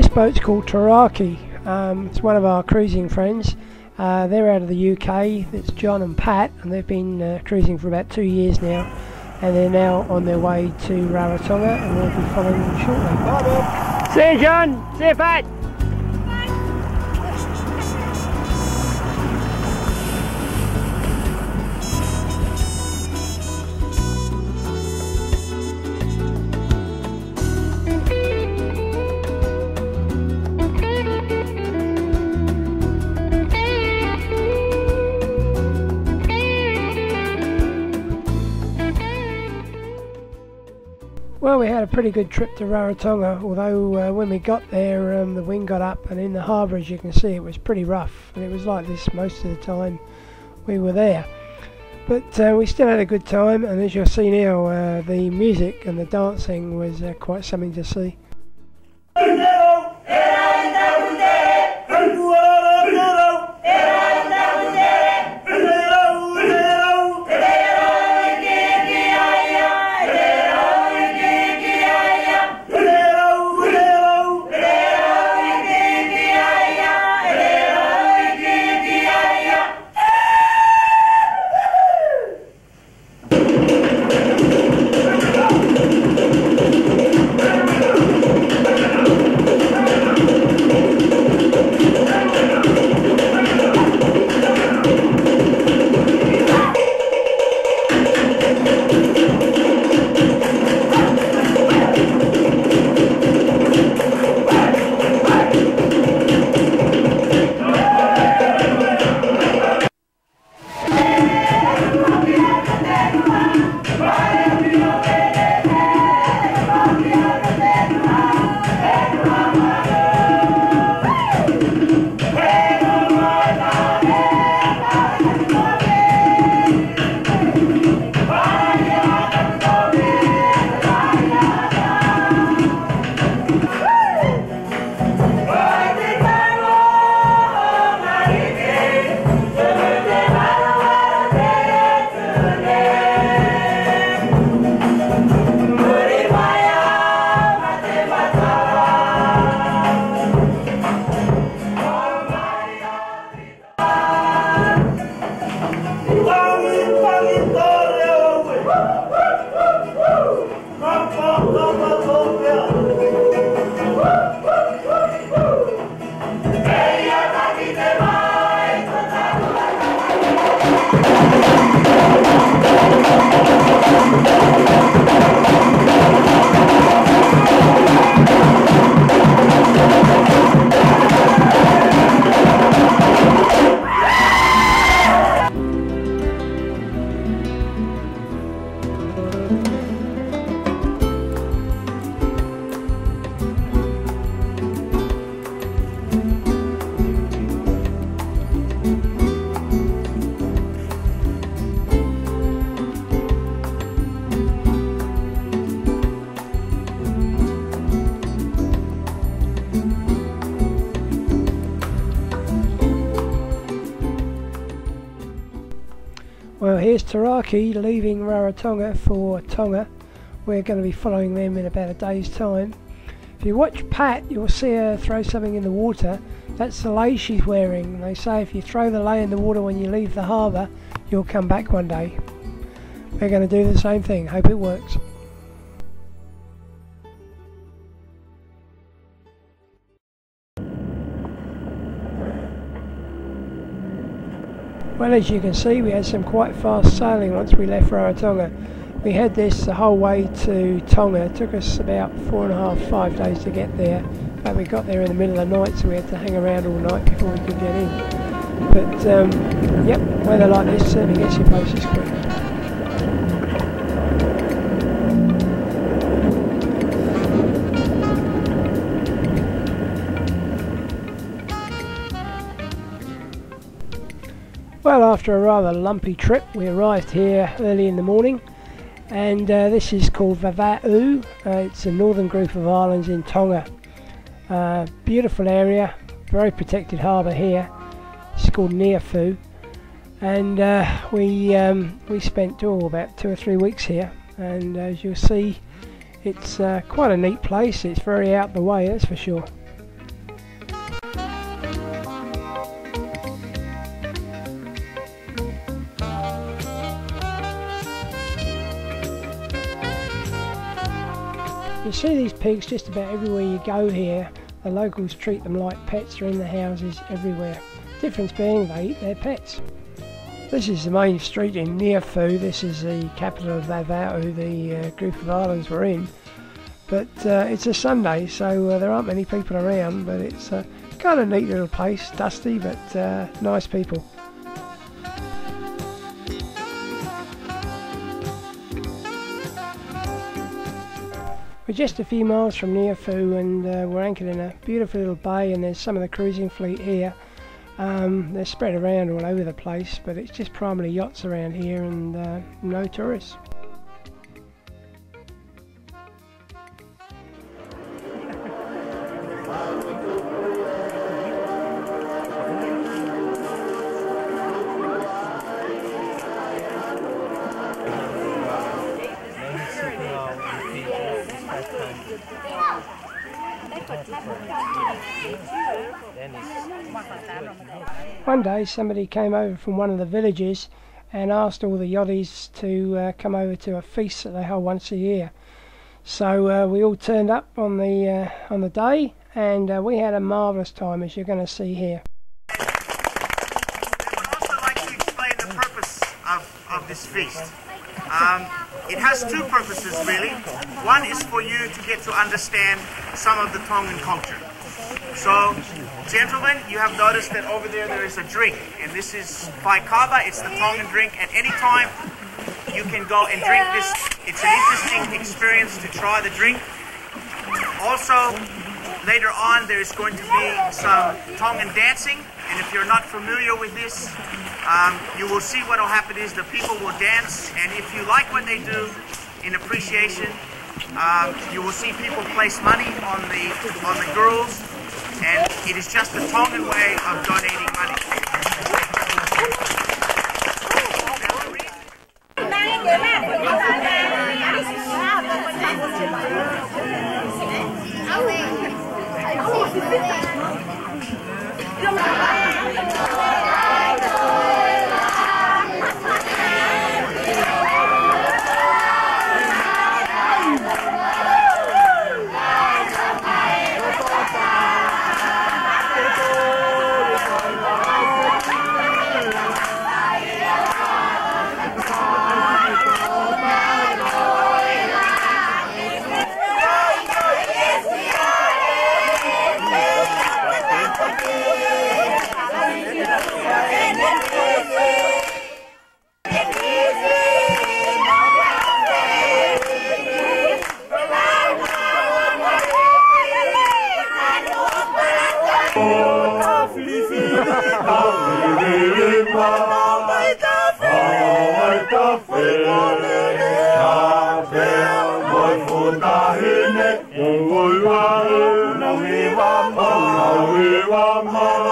this boat's called Taraki. It's one of our cruising friends. They're out of the UK. It's John and Pat, and they've been cruising for about 2 years now, and they're now on their way to Raratonga, and we'll be following them shortly. Bye, Bob. See you, John. See you, Pat. Well, we had a pretty good trip to Raratonga, although when we got there the wind got up, and in the harbour, as you can see, it was pretty rough, and it was like this most of the time we were there. But we still had a good time, and as you'll see now, the music and the dancing was quite something to see. Well, here's Taraki leaving Raratonga for Tonga. We're going to be following them in about a day's time. If you watch Pat, you'll see her throw something in the water. That's the lei she's wearing. They say if you throw the lei in the water when you leave the harbour, you'll come back one day. We're going to do the same thing. Hope it works. Well, as you can see, we had some quite fast sailing once we left Raratonga. We had this the whole way to Tonga. It took us about 4.5, 5 days to get there, but we got there in the middle of the night, so we had to hang around all night before we could get in. But yep, weather like this certainly gets you places quick. Well, after a rather lumpy trip, we arrived here early in the morning, and this is called Vava'u. It's a northern group of islands in Tonga. Beautiful area, very protected harbour here. It's called Niafu, and we spent about 2 or 3 weeks here, and as you'll see, it's quite a neat place. It's very out the way, that's for sure. You see these pigs just about everywhere you go here. The locals treat them like pets. They're in the houses everywhere. Difference being they eat their pets. This is the main street in Niuefu. This is the capital of Vauvau, the group of islands we're in. But it's a Sunday, so there aren't many people around, but it's kind of neat little place, dusty, but nice people. We're just a few miles from Niuefu, and we're anchored in a beautiful little bay, and there's some of the cruising fleet here. They're spread around all over the place, but it's just primarily yachts around here and no tourists. One day somebody came over from one of the villages and asked all the yachties to come over to a feast that they hold once a year. So we all turned up on the day, and we had a marvellous time, as you're going to see here. I would also like to explain the purpose of this feast. It has two purposes really. One is for you to get to understand some of the Tongan culture. So, gentlemen, you have noticed that over there is a drink, and this is Paikava. It's the Tongan drink. At any time, you can go and drink this. It's an interesting experience to try the drink. Also, later on, there's going to be some Tongan dancing, and if you're not familiar with this, you will see what will happen is the people will dance, and if you like what they do in appreciation, you will see people place money on the girls, and it is just a Tongan way of donating money. Viva